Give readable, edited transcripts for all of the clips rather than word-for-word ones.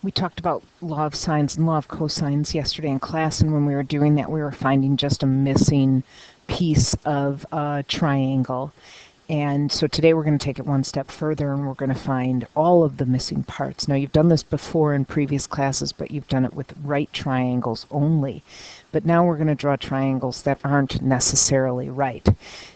We talked about law of sines and law of cosines yesterday in class, and when we were doing that, we were finding just a missing piece of a triangle. And so today we're going to take it one step further, and we're going to find all of the missing parts. Now, you've done this before in previous classes, but you've done it with right triangles only. But now we're going to draw triangles that aren't necessarily right.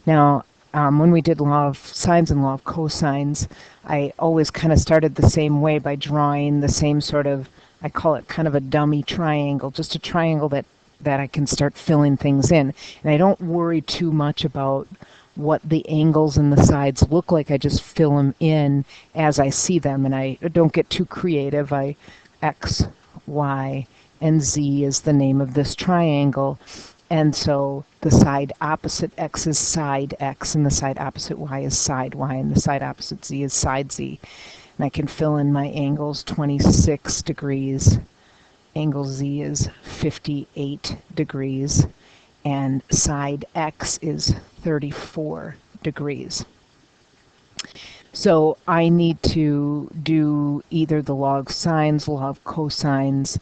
Now, when we did law of sines and law of cosines, I always kind of started the same way by drawing the same sort of, I call it kind of a dummy triangle, just a triangle that I can start filling things in. And I don't worry too much about what the angles and the sides look like. I just fill them in as I see them, and I don't get too creative. X, Y, and Z is the name of this triangle. And so the side opposite X is side X, and the side opposite Y is side Y, and the side opposite Z is side Z. And I can fill in my angles. 26 degrees. Angle Z is 58 degrees. And side X is 34 degrees. So I need to do either the law of sines, law of cosines,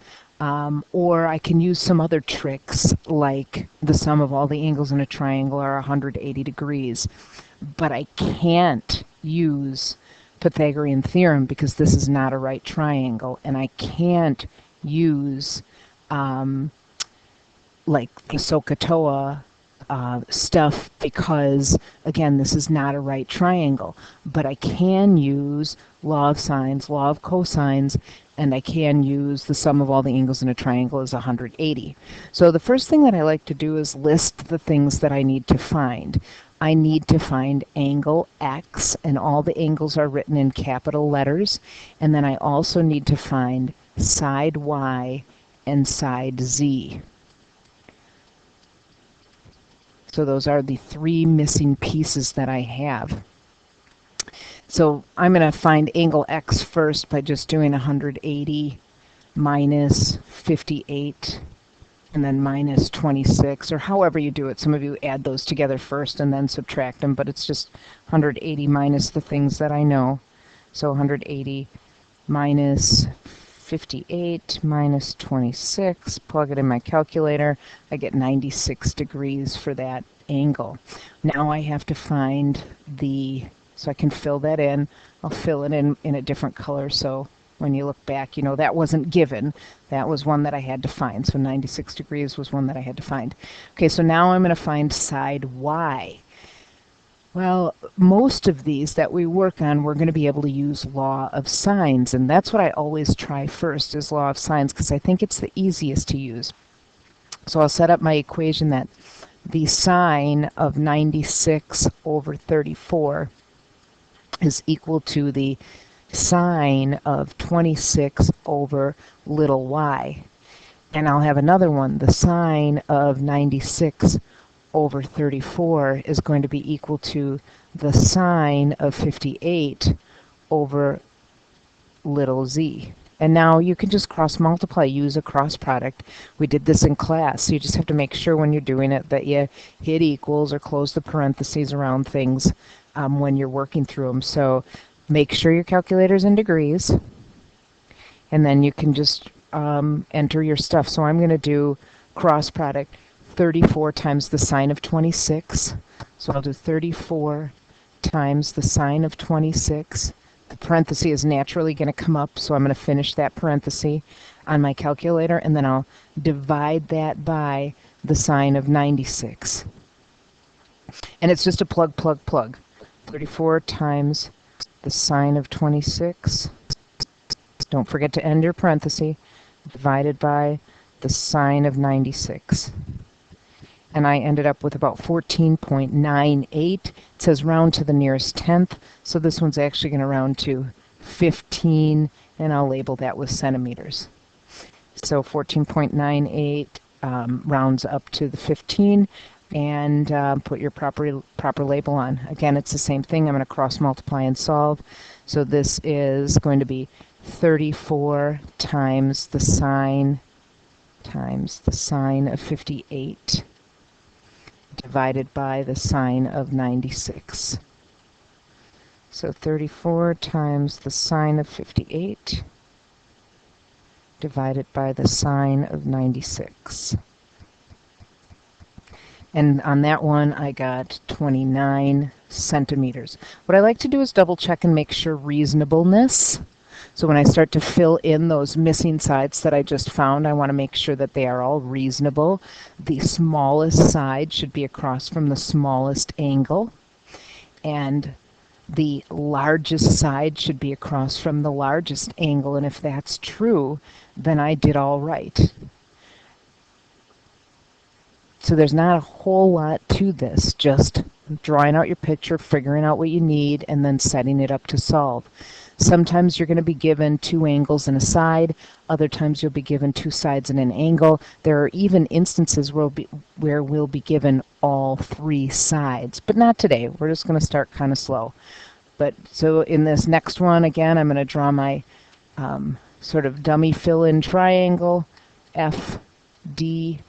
or I can use some other tricks like the sum of all the angles in a triangle are 180 degrees. But I can't use Pythagorean theorem because this is not a right triangle, and I can't use like the SOHCAHTOA stuff because, again, this is not a right triangle. But I can use law of sines, law of cosines, and I can use the sum of all the angles in a triangle is 180. So the first thing that I like to do is list the things that I need to find. I need to find angle X, and all the angles are written in capital letters. And then I also need to find side Y and side Z. So those are the three missing pieces that I have. So I'm going to find angle X first by just doing 180 minus 58 and then minus 26, or however you do it. Some of you add those together first and then subtract them, but it's just 180 minus the things that I know. So 180 minus 58 minus 26, plug it in my calculator, I get 96 degrees for that angle. Now I have to find so I can fill that in. I'll fill it in a different color, so when you look back, you know that wasn't given. That was one that I had to find. So 96 degrees was one that I had to find. Okay, so now I'm going to find side Y. Well, most of these that we work on, we're going to be able to use law of sines, and that's what I always try first is law of sines because I think it's the easiest to use. So I'll set up my equation that the sine of 96 over 34 is equal to the sine of 26 over little y. And I'll have another one, the sine of 96 over 34 is going to be equal to the sine of 58 over little z. And now you can just cross multiply, use a cross product. We did this in class, so you just have to make sure when you're doing it that you hit equals or close the parentheses around things when you're working through them. So make sure your calculator's in degrees, and then you can just enter your stuff. So I'm going to do cross product 34 times the sine of 26. So I'll do 34 times the sine of 26. The parenthesis is naturally going to come up, so I'm going to finish that parenthesis on my calculator, and then I'll divide that by the sine of 96. And it's just a plug, plug, plug. 34 times the sine of 26. Don't forget to end your parenthesis. Divided by the sine of 96. And I ended up with about 14.98. It says round to the nearest tenth, so this one's actually going to round to 15, and I'll label that with centimeters. So 14.98 rounds up to the 15, and put your proper label on. Again, it's the same thing. I'm going to cross multiply and solve. So this is going to be 34 times the sine of 58 divided by the sine of 96. So 34 times the sine of 58 divided by the sine of 96. And on that one, I got 29 centimeters. What I like to do is double check and make sure reasonableness. So when I start to fill in those missing sides that I just found, I want to make sure that they are all reasonable. The smallest side should be across from the smallest angle, and the largest side should be across from the largest angle. And if that's true, then I did all right. So there's not a whole lot to this, just drawing out your picture, figuring out what you need, and then setting it up to solve. Sometimes you're going to be given two angles and a side. Other times you'll be given two sides and an angle. There are even instances where we'll be given all three sides, but not today. We're just going to start kind of slow. But so in this next one, again, I'm going to draw my sort of dummy fill-in triangle, F, D,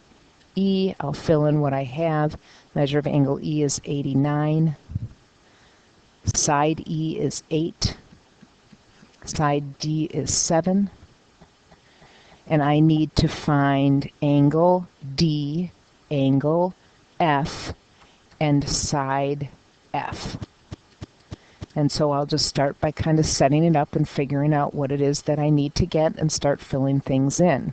E. I'll fill in what I have. Measure of angle E is 89. Side E is 8. Side D is 7. And I need to find angle D, angle F, and side F. And so I'll just start by kind of setting it up and figuring out what it is that I need to get and start filling things in.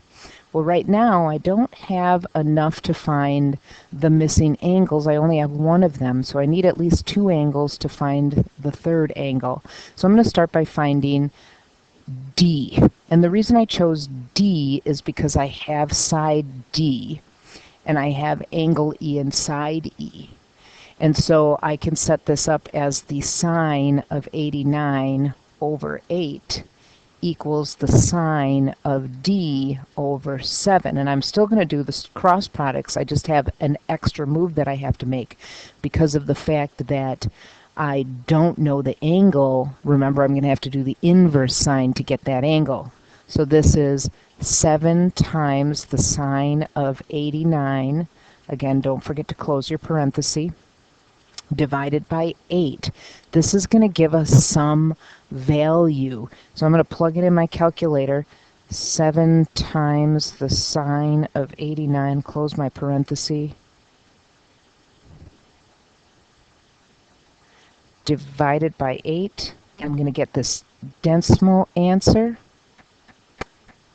Well, right now I don't have enough to find the missing angles. I only have one of them, so I need at least two angles to find the third angle. So I'm going to start by finding D. And the reason I chose D is because I have side D and I have angle E and side E. And so I can set this up as the sine of 89 over 8 equals the sine of D over 7. And I'm still going to do the cross products. I just have an extra move that I have to make because of the fact that I don't know the angle. Remember, I'm going to have to do the inverse sine to get that angle. So this is 7 times the sine of 89. Again, don't forget to close your parenthesis. Divided by 8. This is going to give us some value. So I'm going to plug it in my calculator. 7 times the sine of 89, close my parenthesis, divided by 8. I'm going to get this decimal answer.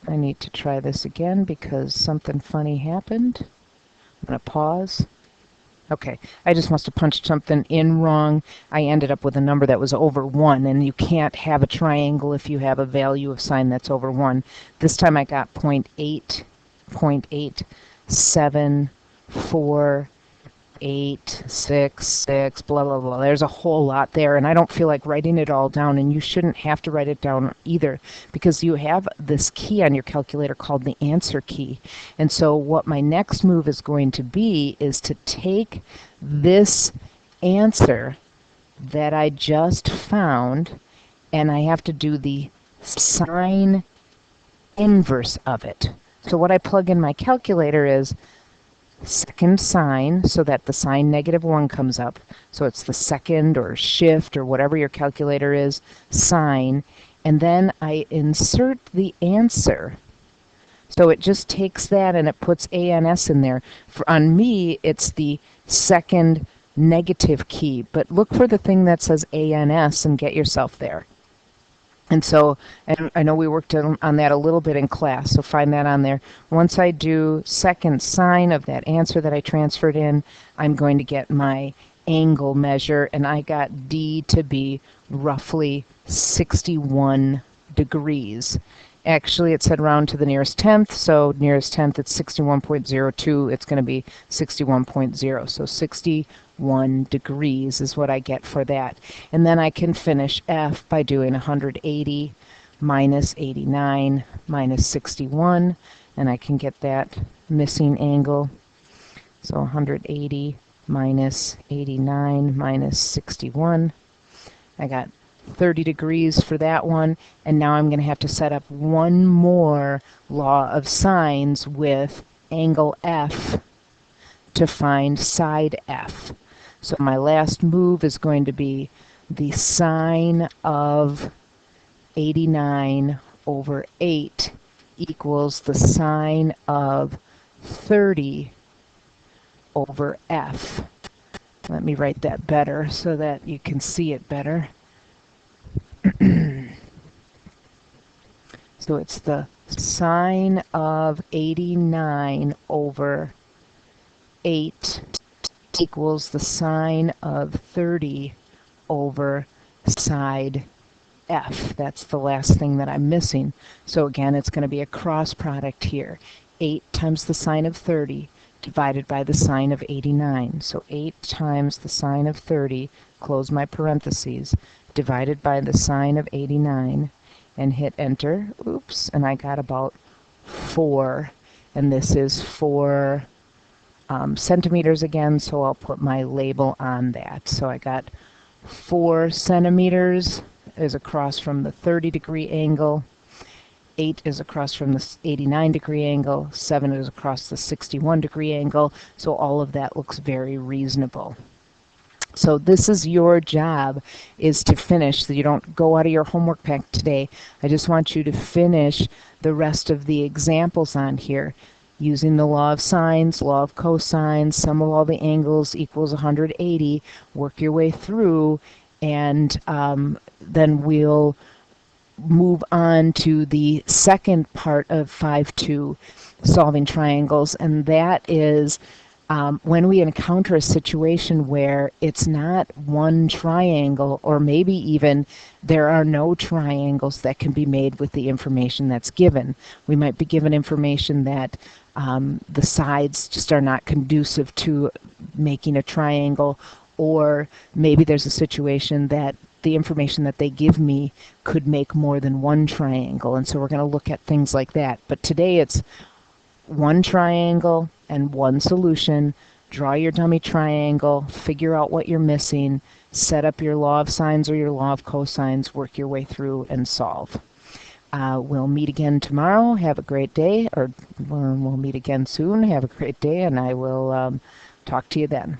I need to try this again because something funny happened. I'm going to pause. Okay, I just must have punched something in wrong. I ended up with a number that was over 1, and you can't have a triangle if you have a value of sine that's over 1. This time I got 0.8, 0.874, 8, 6, 6, blah, blah, blah. There's a whole lot there, and I don't feel like writing it all down, and you shouldn't have to write it down either, because you have this key on your calculator called the answer key. And so what my next move is going to be is to take this answer that I just found, and I have to do the sine inverse of it. So what I plug in my calculator is second sine, so that the sine -1 comes up. So it's the second or shift or whatever your calculator is, sine. And then I insert the answer. So it just takes that and it puts ANS in there. On me, it's the second negative key. But look for the thing that says ANS and get yourself there. And so, and I know we worked on that a little bit in class, so find that on there. Once I do second sine of that answer that I transferred in, I'm going to get my angle measure, and I got D to be roughly 61 degrees. Actually, it said round to the nearest tenth, so nearest tenth, it's 61.02. It's going to be 61.0, so 61 degrees is what I get for that. And then I can finish F by doing 180 minus 89 minus 61, and I can get that missing angle. So 180 minus 89 minus 61. I got 30 degrees for that one, and now I'm going to have to set up one more law of sines with angle F to find side F. So my last move is going to be the sine of 89 over 8 equals the sine of 30 over f. Let me write that better so that you can see it better. So it's the sine of 89 over 8 equals the sine of 30 over side f. That's the last thing that I'm missing. So again, it's going to be a cross product here. 8 times the sine of 30 divided by the sine of 89. So 8 times the sine of 30, close my parentheses, divided by the sine of 89, and hit enter. Oops, and I got about 4. And this is 4 centimeters again, so I'll put my label on that. So I got 4 centimeters is across from the 30-degree angle, 8 is across from the 89-degree angle, 7 is across the 61-degree angle, so all of that looks very reasonable. So this is your job, is to finish, so you don't go out of your homework pack today. I just want you to finish the rest of the examples on here. Using the law of sines, law of cosines, sum of all the angles equals 180. Work your way through, and then we'll move on to the second part of 5-2, solving triangles, and that is when we encounter a situation where it's not one triangle, or maybe even there are no triangles that can be made with the information that's given. We might be given information that the sides just are not conducive to making a triangle, or maybe there's a situation that the information that they give me could make more than one triangle, and so we're going to look at things like that. But today it's one triangle and one solution. Draw your dummy triangle, figure out what you're missing, set up your law of sines or your law of cosines, work your way through and solve. We'll meet again tomorrow. Have a great day, or we'll meet again soon. Have a great day, and I will talk to you then.